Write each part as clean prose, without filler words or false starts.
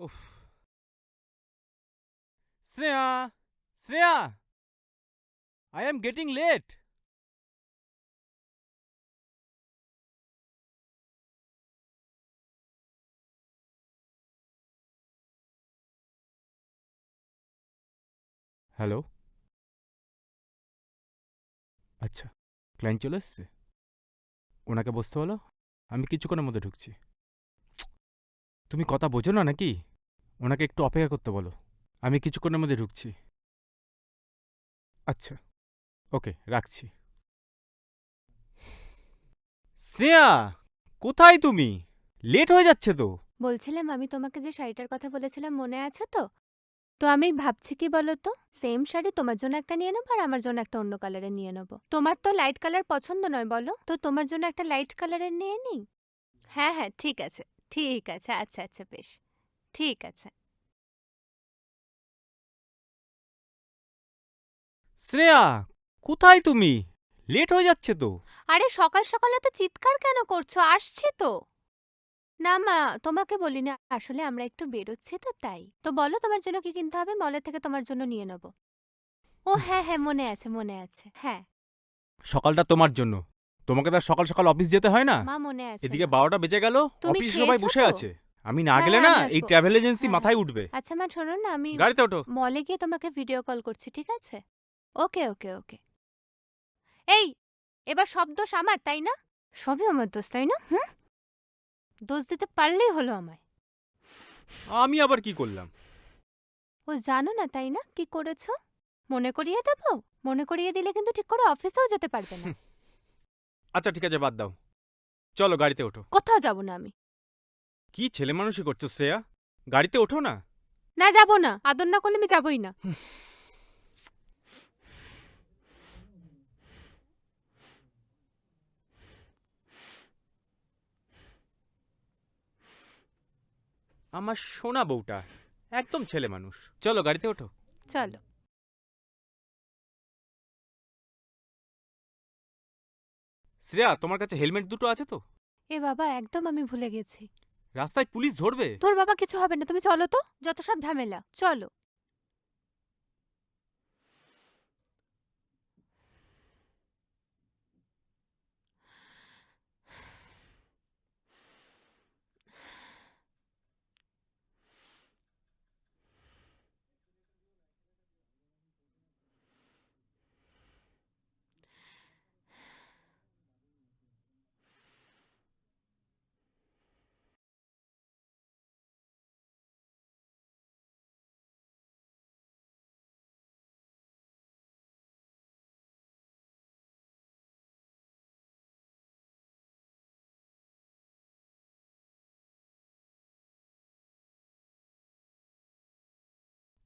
উফ। Shreya, Shreya, I am getting late. Hello. আচ্ছা, client চলে এসছে? ওনাকে বসতে বলো, আমি কিছুক্ষণের মধ্যে ঢুকছি। তুমি কথা বোঝো না নাকি? ওনাকে একটু অপেক্ষা করতে বলো, আমি কিছুক্ষণের মধ্যে ঢুকছি। আচ্ছা, ওকে, রাখছি। শ্রেয়া, কোথায় তুমি? লেট হয়ে যাচ্ছে তো। বলছিলাম আমি তোমাকে যে শাড়িটার কথা বলেছিলাম মনে আছে তো? তো আমি ভাবছি কি বলো তো, সেম শাড়ি তোমার জন্য একটা নিয়ে নেবো আর আমার জন্য একটা অন্য কালারের নিয়ে নেবো। তোমার তো লাইট কালার পছন্দ নয় বলো, তো তোমার জন্য একটা লাইট কালারের নিয়ে নিই। হ্যাঁ হ্যাঁ, ঠিক আছে, ঠিক আছে, আচ্ছা আচ্ছা, বেশ, ঠিক আছে। শ্রেয়া, কোথায় তুমি? লেট হয়ে যাচ্ছে তো। আরে সকাল সকাল এত চিৎকার কেন করছো? আসছে তো। না মা, তোমাকে বলিনি, আসলে আমরা একটু বেরোচ্ছি তো তাই। তো বলো তোমার জন্য কি কিনতে হবে, মলের থেকে তোমার জন্য নিয়ে নেবো। ও হ্যাঁ হ্যাঁ, মনে আছে মনে আছে, হ্যাঁ। সকালটা তোমার জন্য। তোমাকে তো আর সকাল সকাল অফিস যেতে হয় না। মা মনে আছে এদিকে মা। 12টা বেজে গেল, তুমি অফিসে সবাই খেয়েছো বসে তো? আছে। আমি না হ্যাঁ গেলে হ্যাঁ, না আমি এই আসবো। ট্রাভেল এজেন্সি হ্যাঁ হ্যাঁ, মাথায় উঠবে। আচ্ছা মা শোনো না, আমি গাড়িতে ওঠো। মলে গিয়ে তোমাকে ভিডিও কল করছি, ঠিক আছে? ওকে ওকে ওকে। এই, এবার সব দোষ আমার তাই না? সবই আমার দোষ তাই না? হুম, দোষ দিতে পারলেই হলো আমায়। আমি আবার কি করলাম? ও জানো না তাই না কি করেছো? মনে করিয়ে দেবো? মনে করিয়ে দিলে কিন্তু ঠিক করে অফিসেও যেতে পারবে না। হুম, আচ্ছা ঠিক আছে, বাদ দাও। চলো গাড়িতে ওঠো। কোথাও যাব না আমি। কি ছেলে মানুষই করছো শ্রেয়া? গাড়িতে ওঠো না। না, যাব না, আদর না করলে আমি যাবই না। আমার সোনা বউটা একদম ছেলে মানুষ। চলো গাড়িতে ওঠো। চলো। শ্রেয়া, তোমার কাছে হেলমেট দুটো আছে তো? এ বাবা, একদম আমি ভুলে গেছি। রাস্তায় পুলিশ ধরবে। তোর বাবা কিছু হবে না, তুমি চলো তো, যত সব ঝামেলা, চলো।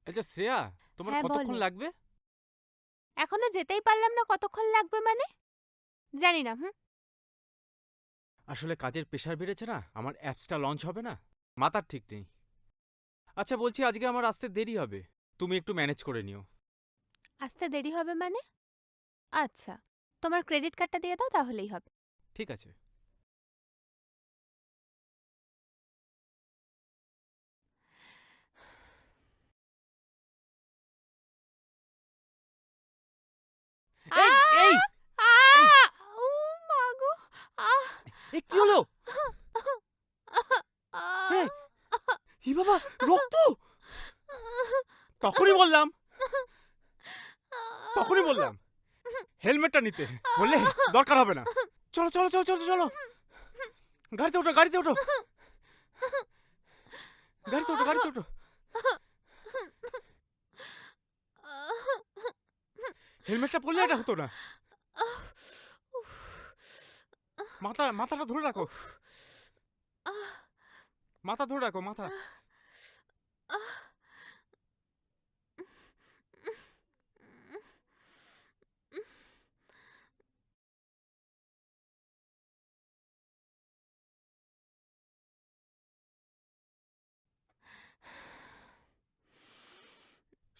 আচ্ছা শ্রেয়া, তোমার হ্যাঁ কতক্ষণ বলো। লাগবে? এখনো যেতেই পারলাম না, কতক্ষণ লাগবে মানে? জানি না। হুম। আসলে কাজের প্রেশার বেড়েছে না, আমার অ্যাপসটা লঞ্চ হবে না, মাথার ঠিক নেই। আচ্ছা বলছি, আজকে আমার আসতে দেরি হবে, তুমি একটু ম্যানেজ করে নিও। আসতে দেরি হবে মানে? আচ্ছা, তোমার ক্রেডিট কার্ডটা দিয়ে দাও, তাহলেই হবে। ঠিক আছে। আ এই এই আ এই ও মা গো! আহ! এই কি হলো? এই ই বাবা, রক্ত! তখনই বললাম, তখনই বললাম হেলমেটটা নিতে, বললে দরকার হবে না। চলো চলো চলো চলো চলো, গাড়িতে ওঠো, গাড়িতে ওঠো, গাড়িতে ওঠো, গাড়িতে ওঠো। হেলমেটটা পরলে এটা হতো না। মাথাটা ধরে রাখো, মাথা ধরে রাখো, মাথা।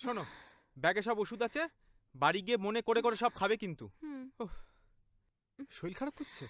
শোনো, ব্যাগে সব ওষুধ আছে, বাড়ি গিয়ে মনে করে করে সব খাবে কিন্তু। হুম। ওহ, শরীর খারাপ করছে।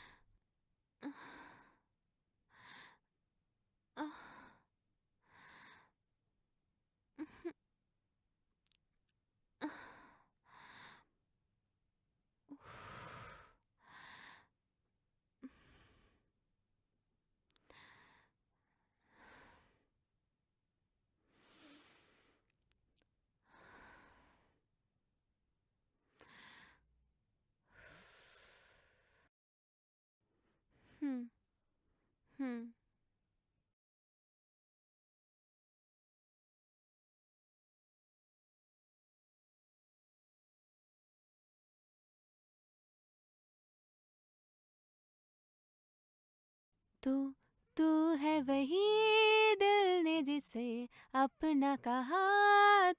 तू तू है वही दिल ने जिसे अपना कहा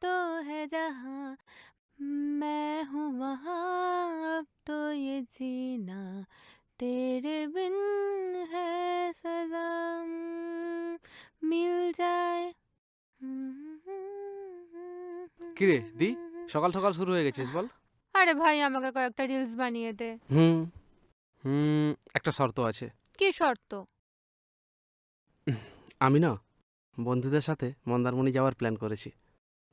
तो है जहां मैं हूँ वहां अब तो ये जीना तेरे बिन है सजा मिल जाए। কিরে দি, সকাল সকাল শুরু হয়ে গেছিস বল? আরে ভাই আমাকে কয়েকটা রিলস বানিয়ে দে। হুম হুম একটা শর্ত আছে। কি শর্ত? আমি না বন্ধুদের সাথে মন্দারমণি যাওয়ার প্ল্যান করেছি,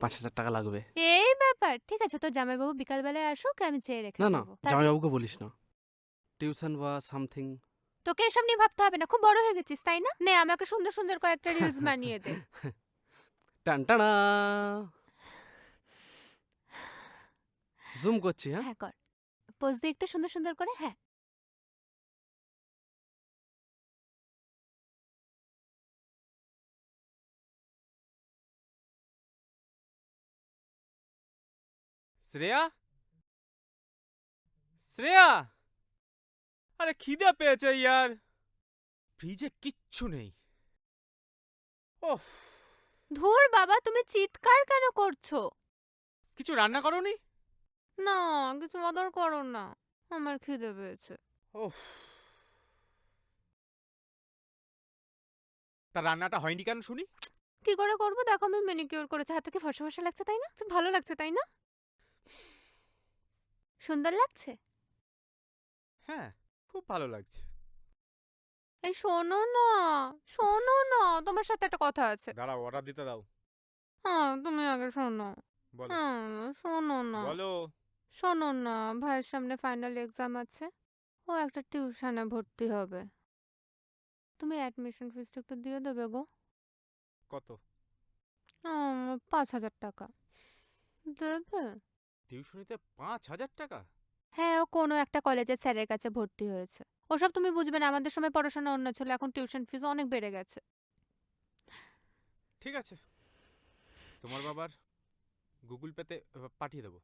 5,000 টাকা লাগবে। এই ব্যাপার, ঠিক আছে তোর জামাইবাবু বিকালবেলায় আসুক, আমি চেয়ে রেখে না না, দেবো। তারপর জামাইবাবুকে বলিস না, টিউশন বা সামথিং। তোকে এসব নিয়ে ভাবতে হবে না, খুব বড় হয়ে গেছিস তাই না? নে আমাকে সুন্দর সুন্দর কয়েকটা রিলস বানিয়ে দে। টান টানা জুম করছি। হ্যাঁ, হ্যাঁ কর, পোজ দিয়ে একটু সুন্দর সুন্দর করে। হ্যাঁ শ্রেয়া, শ্রেয়া, আরে খিদে পেয়েছে ইয়ার, ফ্রিজে কিচ্ছু নেই। ওহ, ধুর বাবা, তুমি চিৎকার কেন করছো? কিছু রান্না করোনি? না, কিছু অর্ডার করো না, আমার খিদে পেয়েছে। ওহ, তা রান্নাটা হয়নি কেন শুনি? কি করে করবো? দেখো আমি ম্যানিকিউর করেছি, হাতে কি ফর্সা ফর্সা লাগছে তাই না? খুব ভালো লাগছে তাই না? সুন্দর লাগছে। হ্যাঁ, খুব ভালো লাগছে। এই শোনো না, শোনো না, তোমার সাথে একটা কথা আছে। দাঁড়াও, অর্ডার দিতে দাও। হ্যাঁ তুমি আগে শোনো। বলো হ্যাঁ শোনো না, বলো। শোনো না, ভাইয়ের সামনে ফাইনাল এক্সাম আছে, ও একটা টিউশনে ভর্তি হবে, তুমি অ্যাডমিশন ফিসটা একটু দিয়ে দেবে গো। কত? 5,000 টাকা দেবে? টিউশনিতে 5,000 টাকা? হ্যাঁ, ও কোনো একটা কলেজের স্যারের কাছে ভর্তি হয়েছে। ওসব তুমি বুঝবে না, আমাদের সময় পড়াশোনা অন্য ছিল, এখন টিউশন ফিস অনেক বেড়ে গেছে। ঠিক আছে, তোমার বাবার গুগল পেতে পাঠিয়ে দেবো।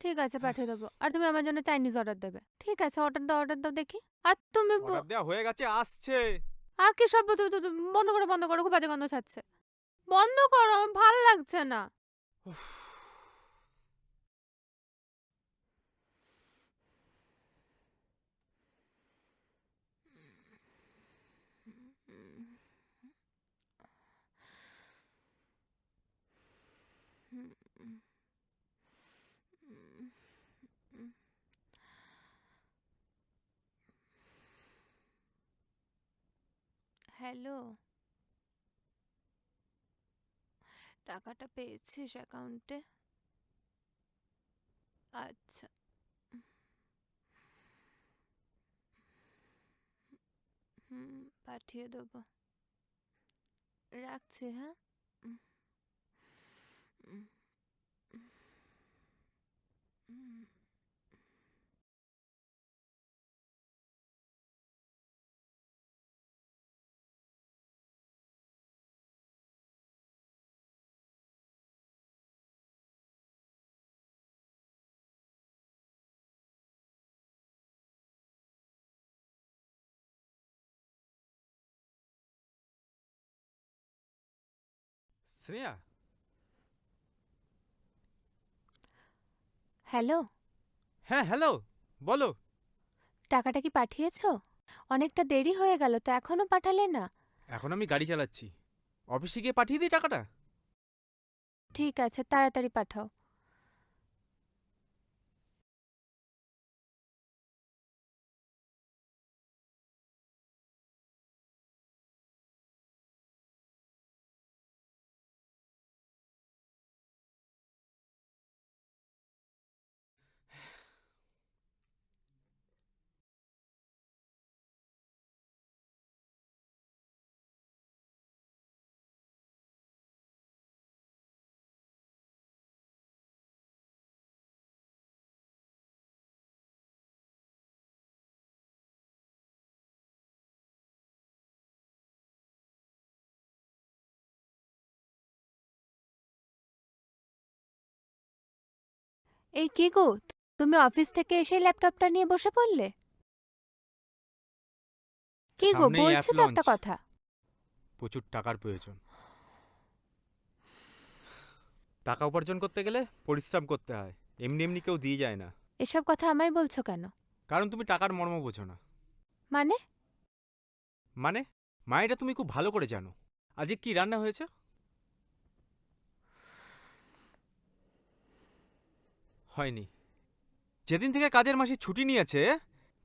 ঠিক আছে পাঠিয়ে দেবো, আর তুমি আমার জন্য চাইনিজ অর্ডার দেবে। ঠিক আছে অর্ডার দাও দেখি। আর তুমি অর্ডার দেওয়া হয়ে গেছে, আসছে। আর কি সব বন্ধ করো বন্ধ করো, খুব বাজে গন্ধ ছাড়ছে, বন্ধ করো, আমার ভাল লাগছে না। উফ, হ্যালো, টাকাটা পেয়েছিস অ্যাকাউন্টে? আচ্ছা, পাঠিয়ে দেবো, রাখছি। হ্যাঁ উম, উম, উম। শ্রেয়া, হ্যালো, হ্যাঁ হ্যালো, বলো। টাকাটা কি পাঠিয়েছো? অনেকটা দেরি হয়ে গেল তো, এখনো পাঠালে না? এখন আমি গাড়ি চালাচ্ছি, অফিসে গিয়ে পাঠিয়ে দিই টাকাটা। ঠিক আছে তাড়াতাড়ি পাঠাও। এই কি গো, তুমি অফিস থেকে এসে ল্যাপটপটা নিয়ে বসে পড়লে? কি গো সামনেই বলছি অ্যাপ তো একটা লঞ্চ। কথা। প্রচুর টাকার প্রয়োজন। টাকা উপার্জন করতে গেলে পরিশ্রম করতে হয়, এমনি এমনি কেউ দিয়ে যায় না। এসব কথা আমায় বলছো কেন? কারণ তুমি টাকার মর্ম বোঝো না। মানে? মানে মা, এটা তুমি খুব ভালো করে জানো। আজকে কি রান্না হয়েছে? হয়নি। যেদিন থেকে কাজের মাসি ছুটি নিয়েছে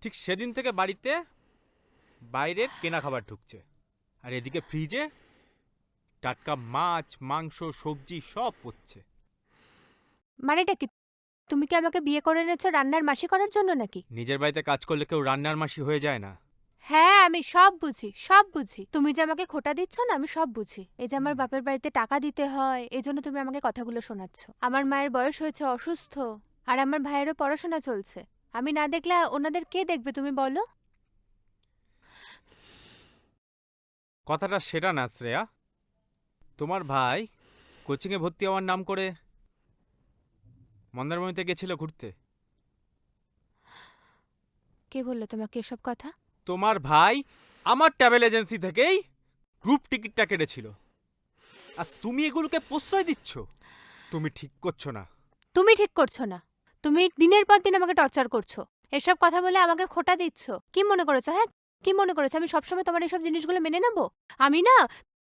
ঠিক সেদিন থেকে বাড়িতে বাইরের কেনা খাবার ঢুকছে, আর এদিকে ফ্রিজে টাটকা মাছ মাংস সবজি সব পড়ছে। মানেটা কি? তুমি কি আমাকে বিয়ে করে এনেছো রান্নার মাসি করার জন্য নাকি? নিজের বাড়িতে কাজ করলে কেউ রান্নার মাসি হয়ে যায় না। হ্যাঁ আমি সব বুঝি, সব বুঝি। তুমি যে আমাকে খোটা দিচ্ছ না, আমি সব বুঝি। এই যে আমার বাপের বাড়িতে টাকা দিতে হয়, এজন্য তুমি আমাকে কথাগুলো শোনাচ্ছ। আমার মায়ের বয়স হয়েছে, অসুস্থ, আর আমার ভাইয়েরও পড়াশোনা চলছে। আমি না দেখলে ওনাদের কে দেখবে তুমি বলো? কথাটা সেটা না শ্রেয়া। তোমার ভাই কোচিংয়ে ভর্তি হওয়ার নাম করে মন্দারমণিতে গেছিল ঘুরতে। কে বললো তোমাকে এসব কথা? তোমার ভাই আমার ট্রাভেল এজেন্সি থেকেই গ্রুপ টিকিটটা কেটেছিল, আর তুমি এগুলোকে প্রশ্রয় দিচ্ছ। তুমি ঠিক করছো না। তুমি ঠিক করছো না। তুমি দিনের পর দিন আমাকে টর্চার করছো, এসব কথা বলে আমাকে খোটা দিচ্ছ। কি মনে করেছো? হ্যাঁ কি মনে করেছো আমি সবসময় তোমার এইসব জিনিসগুলো মেনে নেবো? আমি না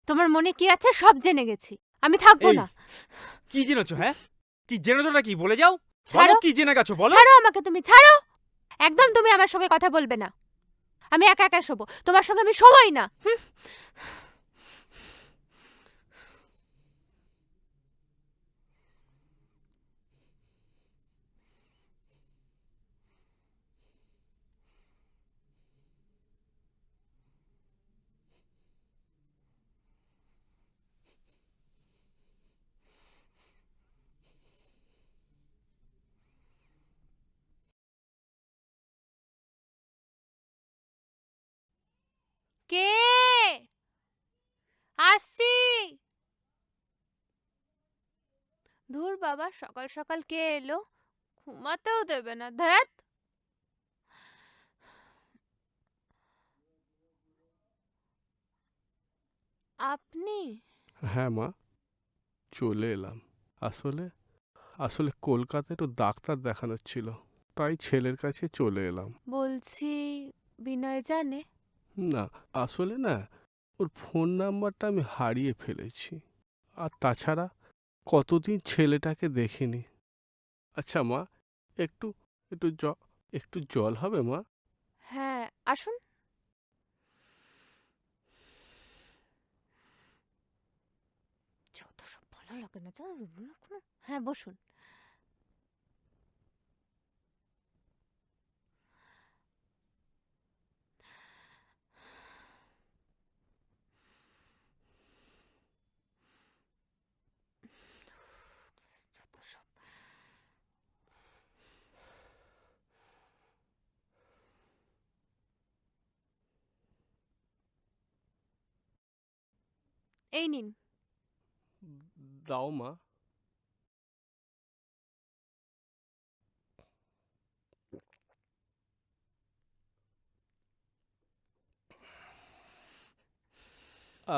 তোমার মনে কি আছে সব জেনে গেছি। আমি থাকবো এই, না। কি জেনেছো? হ্যাঁ, কি জেনেছোটা কি বলে যাও। ছাড়ো। বলো কি জেনে গেছো, বলো। ছাড়ো আমাকে, তুমি ছাড়ো। একদম তুমি আমার সঙ্গে কথা বলবে না। আমি একা একা শোবো, তোমার সঙ্গে আমি শোবই না। হুম। কে? আসছি। ধুর বাবা, সকাল সকাল কে এলো? ঘুমাতেও দেবে না, ধ্যাত। আপনি? হ্যাঁ মা, চলে এলাম। আসলে আসলে কলকাতায় একটু ডাক্তার দেখানোর ছিল, তাই ছেলের কাছে চলে এলাম। বলছি, বিনয় জানে? না, আসলে না, ওর ফোন নাম্বারটা আমি হারিয়ে ফেলেছি। আর তাছাড়া কতদিন ছেলেটাকে দেখিনি। আচ্ছা মা, একটু একটু জ একটু জল হবে মা? হ্যাঁ আসুন। যত সব ভালো লাগে না, হ্যাঁ বসুন। যত সব। এই নিন। দাও মা।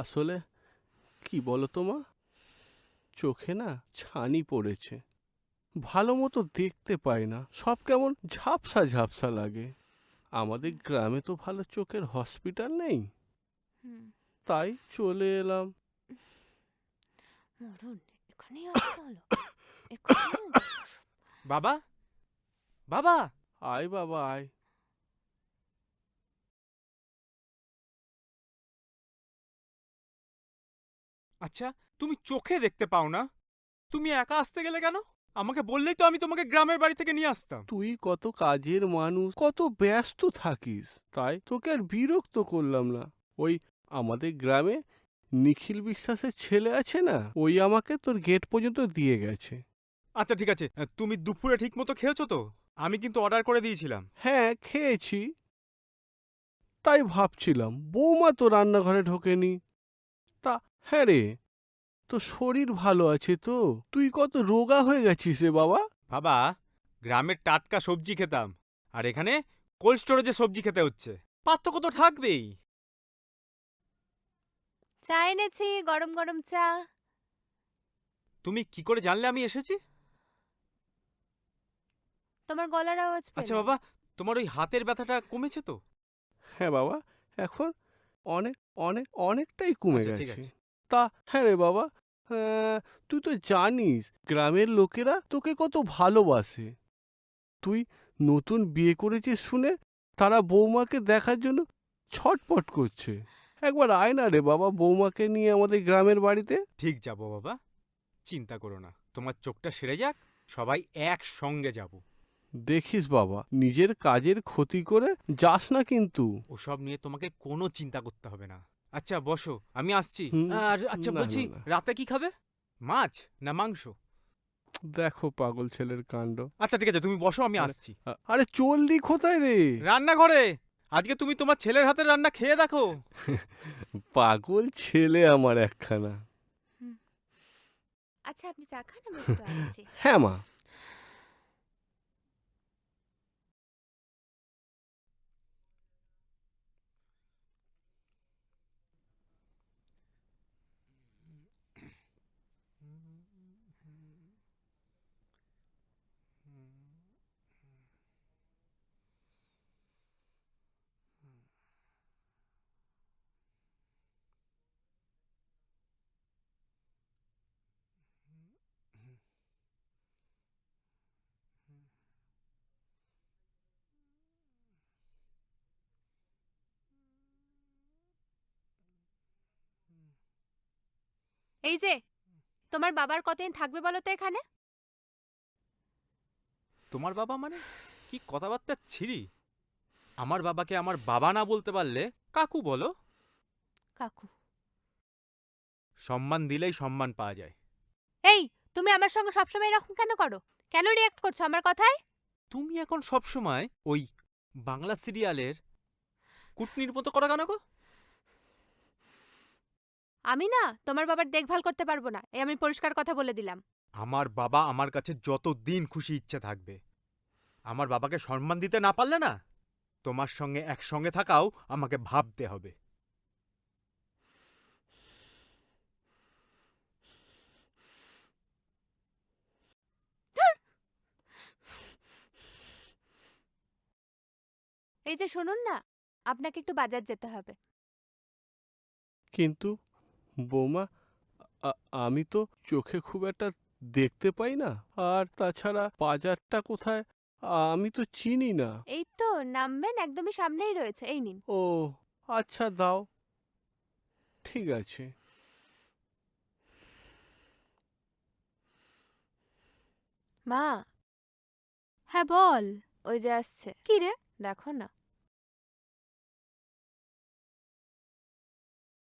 আসলে কি বলো তো মা, চোখে না ছানি পড়েছে, ভালো মতো দেখতে পাই না, সব কেমন ঝাপসা ঝাপসা লাগে। আমাদের গ্রামে তো ভালো চোখের হসপিটাল নেই, হুম। তাই চলে এলাম। মরণ, এখানেই আসতে হলো। এখানেই যত সব। বাবা, বাবা। আয় বাবা আয়। আচ্ছা, তুমি চোখে দেখতে পাও না, তুমি একা আসতে গেলে কেন? আমাকে বললেই তো আমি তোমাকে গ্রামের বাড়ি থেকে নিয়ে আসতাম। তুই কত কাজের মানুষ, কত ব্যস্ত থাকিস, তাই তোকে আর বিরক্ত করলাম না। ওই আমাদের গ্রামে নিখিল বিশ্বাসের ছেলে আছে না, ওই আমাকে তোর গেট পর্যন্ত দিয়ে গেছে। আচ্ছা ঠিক আছে, তুমি দুপুরে ঠিক মতো খেয়েছো তো? আমি কিন্তু অর্ডার করে দিয়েছিলাম। হ্যাঁ খেয়েছি, তাই ভাবছিলাম বৌমা তো রান্নাঘরে ঢোকেনি। তা হ্যাঁ রে, তোর শরীর ভালো আছে তো? তুই কত রোগা হয়ে গেছিস রে বাবা। বাবা, গ্রামের টাটকা সবজি খেতাম, আর এখানে কোল্ড স্টোরেজে সবজি খেতে হচ্ছে। পার্থক্য তো থাকবেই। চা এনেছি, গরম গরম চা। তুমি কি করে জানলে আমি এসেছি? তোমার গলার আওয়াজ আচ্ছা পেলাম। বাবা, তোমার ওই হাতের ব্যথাটা কমেছে তো? হ্যাঁ বাবা, এখন অনেক অনেক অনেকটাই কমে আচ্ছা, ঠিক গেছে। আছে। তা হ্যাঁ রে বাবা, তুই তো জানিস গ্রামের লোকেরা তোকে কত ভালোবাসে। তুই নতুন বিয়ে করেছিস শুনে তারা বৌমাকে দেখার জন্য ছটপট করছে। একবার আয় না রে বাবা, বৌমাকে নিয়ে আমাদের গ্রামের বাড়িতে। ঠিক যাবো বাবা, চিন্তা করো না। তোমার চোখটা সেরে যাক, সবাই একসঙ্গে যাব। দেখিস বাবা, নিজের কাজের ক্ষতি করে যাস না কিন্তু। ওসব নিয়ে তোমাকে কোনো চিন্তা করতে হবে না। আচ্ছা বসো, আমি আসছি। হুম, আর আচ্ছা না, বলছি, না, না। রাতে কি খাবে? মাছ না মাংস? দেখো পাগল ছেলের কাণ্ড। আচ্ছা ঠিক আছে, তুমি বসো, আমি আরে, আসছি। আরে চললি কোথায় রে? রান্নাঘরে। আজকে তুমি তোমার ছেলের হাতের রান্না খেয়ে দেখো। পাগল ছেলে আমার একখানা। আচ্ছা আপনি চা খান, আমি একটু আসছি। হ্যাঁ মা। এই যে, তোমার বাবার কতদিন থাকবে বলো তো এখানে? তোমার বাবা মানে কি কথাবার্তা ছিরি? আমার বাবাকে আমার বাবা না বলতে পারলে কাকু বলো। কাকু। সম্মান দিলেই সম্মান পাওয়া যায়। এই, তুমি আমার সঙ্গে সবসময় এরকম কেন করো? কেন রিয়াক্ট করছো আমার কথায়? তুমি এখন সব সময় ওই বাংলা সিরিয়ালের কুটনির মতো করা কেন গো? আমি না তোমার বাবার দেখভাল করতে পারবো না, এই আমি পরিষ্কার কথা বলে দিলাম। আমার বাবা আমার কাছে যতদিন খুশি ইচ্ছে থাকবে। আমার বাবাকে সম্মান দিতে না পারলে না, তোমার সঙ্গে একসঙ্গে থাকাও আমাকে ভাবতে হবে। এই যে শুনুন না, আপনাকে একটু বাজার যেতে হবে। কিন্তু বৌমা, আমি তো চোখে খুব একটা দেখতে পাই না। আর তাছাড়া বাজারটা কোথায় আমি তো চিনি না। এই তো নামবেন, একদমই সামনেই রয়েছে, এই নিন। ও আচ্ছা, দাও, ঠিক আছে। মা, হ্যাঁ বল। ওই যে আসছে, কি রে? দেখো না।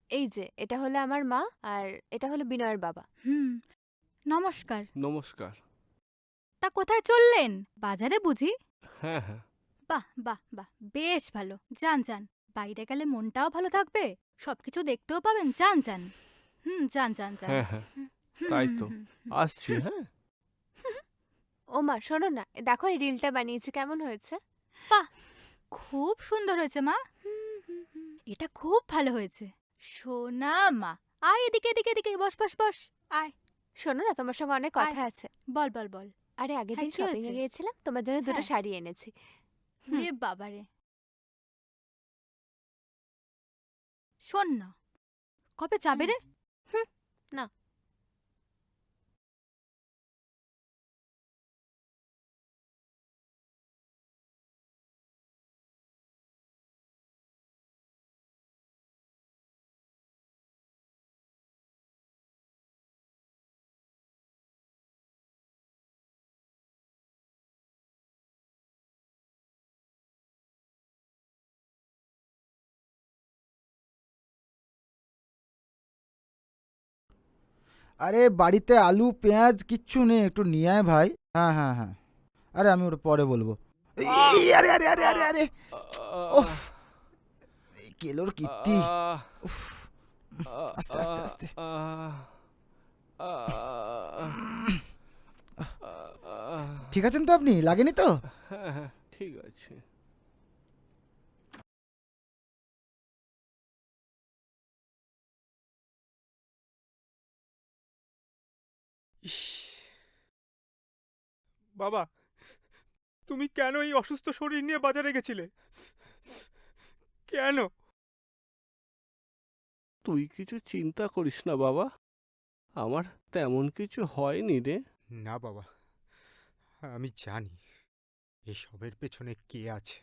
এই যে এটা হলো আমার মা, আর এটা হলো বিনয়ের বাবা। হুম, নমস্কার। নমস্কার। তা কোথায় চললেন? বাজারে বুঝি? হ্যাঁ হ্যাঁ। বাহ বাহ বাহ, বেশ ভালো। যান যান, বাইরে গেলে মনটাও ভালো থাকবে, সবকিছু দেখতেও পাবেন। যান যান। যান যান যান। হ্যাঁ হ্যাঁ, হুম, তাই হুম, তো। হুম, হুম। আসছি, হ্যাঁ। ও মা শোনো না, দেখো এই রিলটা বানিয়েছি, কেমন হয়েছে? বাহ, খুব সুন্দর হয়েছে মা। এটা খুব ভালো হয়েছে। সোনা মা, আয় এদিকে এদিকে এদিকে, বস বস বস, আয়। শোনো না, তোমার সঙ্গে অনেক কথা আছে। বল বল বল। আরে আগের হ্যাঁ, দিন কি শপিং এ হয়েছে? গিয়েছিলাম, তোমার জন্য দুটো হ্যাঁ। শাড়ি এনেছি। হুম। রে বাবারে, শোন না, কবে যাবে রে? হুম, না। আরে বাড়িতে আলু পেঁয়াজ কিচ্ছু নেই, একটু নিয়ে আয় ভাই। হ্যাঁ হ্যাঁ হ্যাঁ, আরে আমি ওটা পরে বলবো। আরে আরে আরে আরে আরে, উফ, এই কেলোর কীর্তি। উফ, আস্তে আস্তে আস্তে। ঠিক আছেন তো আপনি? লাগেনি তো? হ্যাঁ হ্যাঁ, ঠিক আছে। বাবা, তুমি কেন এই অসুস্থ শরীর নিয়ে বাজারে গেছিলে? কেন? তুই কিছু চিন্তা করিস না বাবা, আমার তেমন কিছু হয়নি রে। না বাবা, আমি জানি এসবের পেছনে কে আছে।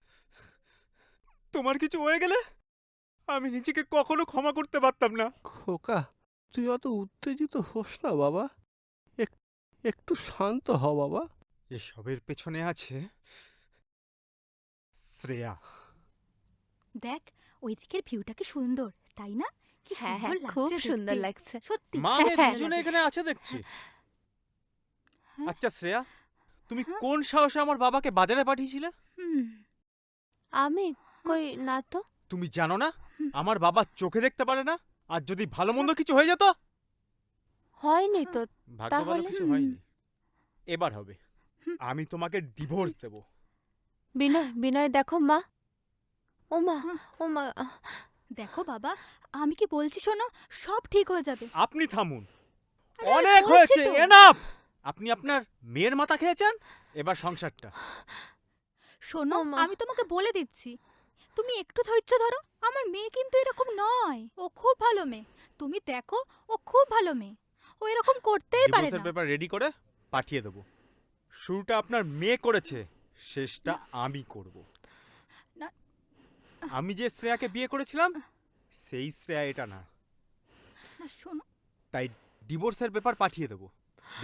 তোমার কিছু হয়ে গেলে আমি নিজেকে কখনো ক্ষমা করতে পারতাম না। খোকা, তুই অত উত্তেজিত হোস না বাবা, একটু শান্ত হ বাবা। এসবের পেছনে আছে শ্রেয়া। দেখ ওই দিকের ভিউটা কি সুন্দর, তাই না? কি হ্যাঁ সুন্দর হ্যাঁ, খুব লাগছে সুন্দর দেখতে। লাগছে। সত্যি মা, হ্যাঁ, মেয়ে হ্যাঁ। দুজনে এখানে আছে দেখছি। হ্যাঁ। আচ্ছা শ্রেয়া, তুমি হ্যাঁ? কোন সাহসে আমার বাবাকে বাজারে পাঠিয়েছিলে? হুম, আমি কই না তো। তুমি জানো না হুম। আমার বাবা চোখে দেখতে পারে না? আর যদি ভালো মন্দ কিছু হয়ে যেত? হয়নি তো। ভাগ্য ভালো তাহলে? কিছু হুম। হয়নি, এবার হবে। হুম। আমি তোমাকে ডিভোর্স দেব। বিনয়, বিনয় দেখো মা। ও মা, হ্যাঁ। ও মা। দেখো বাবা, আমি কি বলছি শোনো, সব ঠিক হয়ে যাবে। আপনি থামুন, আরে, অনেক বলছি হয়েছে, তো। এনাফ। আপনি আপনার মেয়ের মাথা খেয়েছেন, এবার সংসারটা। শোনো, ও মা। আমি তোমাকে বলে দিচ্ছি, তুমি একটু ধৈর্য ধরো। আমার মেয়ে কিন্তু এরকম নয়, ও খুব ভালো মেয়ে। তুমি দেখো, ও খুব ভালো মেয়ে, ও এরকম করতেই পারে ডিভোর্সের না। পেপার রেডি করে পাঠিয়ে দেব। শুরুটা আপনার মেয়ে করেছে, শেষটা আমি করব। না। আমি যে শ্রেয়াকে বিয়ে করেছিলাম সেই শ্রেয়া এটা না। না, শোনো, তাই ডিভোর্সের পেপার পাঠিয়ে দেব,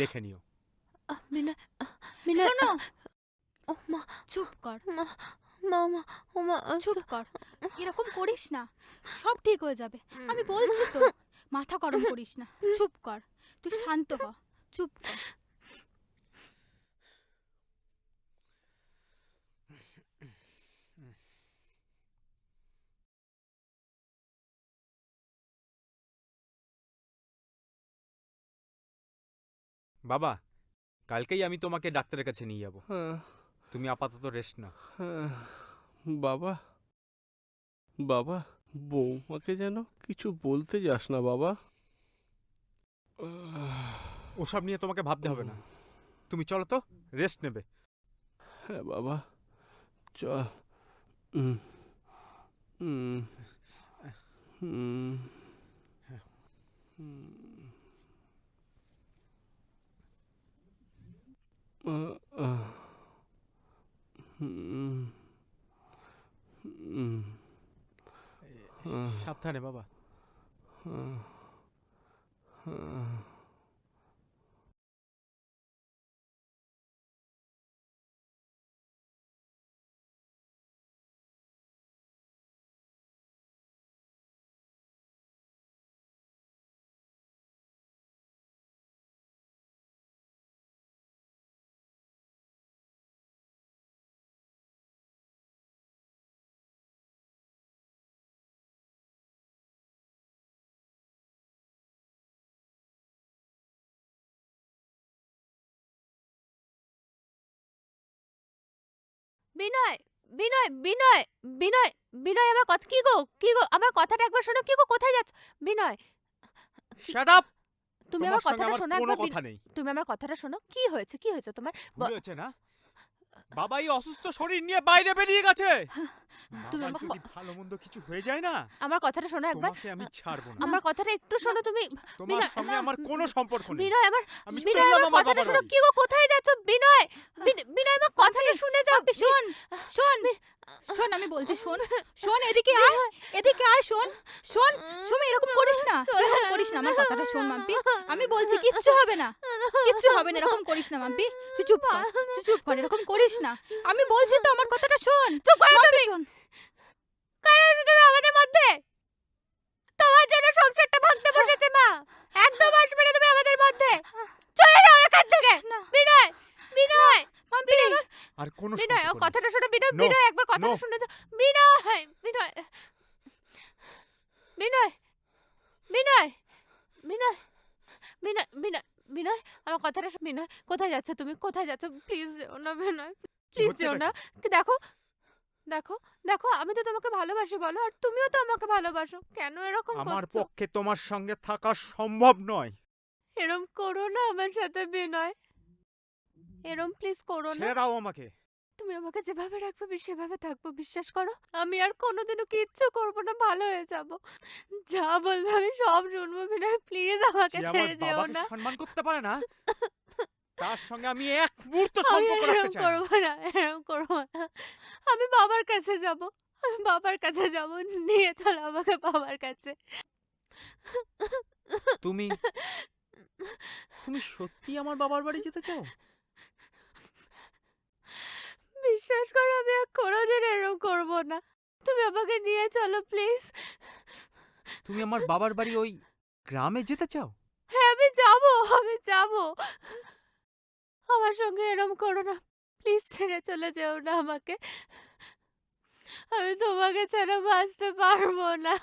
দেখে নিও। বিনয়, বিনয়। শোনো, ও মা, চুপ কর, মা, মা, মা, ও মা। চুপ কর, এরকম করিস না, সব ঠিক হয়ে যাবে। আমি বলছি তো, মাথা গরম করিস না, চুপ কর, তুই শান্ত হ, চুপ কর। বাবা, কালকেই আমি তোমাকে ডাক্তারের কাছে নিয়ে যাব। হ্যাঁ, তুমি আপাতত রেস্ট নাও। হ্যাঁ, বাবা, বাবা, বৌমাকে যেন কিছু বলতে যাস না বাবা। ওসব নিয়ে তোমাকে ভাবতে হবে না। তুমি চলো তো, রেস্ট নেবে। হ্যাঁ বাবা, চল। হুম, হুম, হুম, হুম। হুম, হুম, সাবধানে বাবা। বিনয়, বিনয়, বিনয়, বিনয়, বিনয় আমার কথা কি গো? কি গো? আমার কথাটা একবার শোনো। কি গো, কোথায় যাচ্ছ? বিনয়, শাট আপ। তুমি তোমার আমার সঙ্গে কথাটা আমার শোনো কোনো একবার। কথা নেই। তুমি আমার কথাটা শোনো। কি হয়েছে? কি হয়েছে তোমার? ভুল হয়েছে না? বাবা এই অসুস্থ শরীর নিয়ে বাইরে বেরিয়ে গেছে। তুমি বাবার আমাকে যদি ভালো মন্দ কিছু হয়ে যায় না, আমার কথাটা শোনো একবার। তোমাকে আমি ছাড়বো না। আমার কথাটা একটু শোনো তুমি। তোমার বিনয়, সঙ্গে আমার কোনো সম্পর্ক নেই। বিনয় আমার, আমি বিনয় চললাম আমার আমার কথাটা বাবার শোনো। বাড়ি। কি গো, কোথায় যাচ্ছ? বিনয়, বিনয় আমার কথাটা শুনে যাও। বাপি, শোন, শোন, শোন, আমি বলছি শোন, শোন, এদিকে আয়, এদিকে আয়, শোন, শোন, সুমি, এরকম করিস না, এরকম করিস না, আমার কথাটা শোন মাম্পি, আমি বলছি কিচ্ছু হবে না, কিচ্ছু হবে না, এরকম করিস না মাম্পি, তুই চুপ কর, তুই চুপ কর, এরকম করিস না, আমি বলছি তো, আমার কথাটা শোন, চুপ করো মাম্পি, তুমি। শোন। কারণ তুমি আমাদের মধ্যে তোমার জন্য সংসারটা ভাঙতে বসেছে মা। একদম আসবে না তুমি আমাদের মধ্যে। চলে যাও এখান থেকে। না। বিনয়, বিনয়, মাম্পি, আর কোনো বিনয়, ও সম্পর্ক নেই। কথাটা শোনো। বিনয়, No, বিনয় একবার কথাটা no. শুনে যাও। বিনয়, বিনয়, বিনয়, বিনয়, বিনয়, বিনয়, বিনয়, বিনয়, আমার কথাটা শোনো। বিনয়, কোথায় যাচ্ছ তুমি? কোথায় যাচ্ছ? প্লিজ যেও না বিনয়, প্লিজ হচ্ছেটা যেও না। দেখো, দেখো, দেখো, আমি তো তোমাকে ভালোবাসি বলো, আর তুমিও তো আমাকে ভালোবাসো। কেন এরকম আমার করছো? পক্ষে তোমার সঙ্গে থাকা সম্ভব নয়। এরম করো না আমার সাথে বিনয়। এরম প্লিজ করো না। ছেড়ে দাও আমাকে। তুমি আমাকে যেভাবে রাখবে আমি সেভাবে থাকবো, বিশ্বাস করো। আমি আর কোনোদিনও কিচ্ছু করবো না, ভালো হয়ে যাব। যা বলবে আমি সব শুনবো বিনয়, প্লিজ আমাকে যে আমার ছেড়ে যেও বাবাকে না। সম্মান করতে পারে না, তার সঙ্গে আমি এক মুহূর্ত আমি সম্পর্ক আর রাখতে এরম চাই না। করবো না, এরম করবো না। আমি বাবার কাছে যাব, আমি বাবার কাছে যাব, নিয়ে চলো আমাকে বাবার কাছে। তুমি তুমি সত্যি আমার বাবার বাড়ি যেতে চাও? বিশ্বাস করো আমি আর কোনোদিন এরম করবো না। তুমি আমাকে নিয়ে চলো প্লিজ। তুমি আমার বাবার বাড়ি ওই গ্রামে যেতে চাও? হ্যাঁ আমি যাবো, আমি যাবো। আমার সঙ্গে এরম করো না, প্লিজ ছেড়ে চলে যেও না আমাকে। আমি তোমাকে ছাড়া বাঁচতে পারবো না।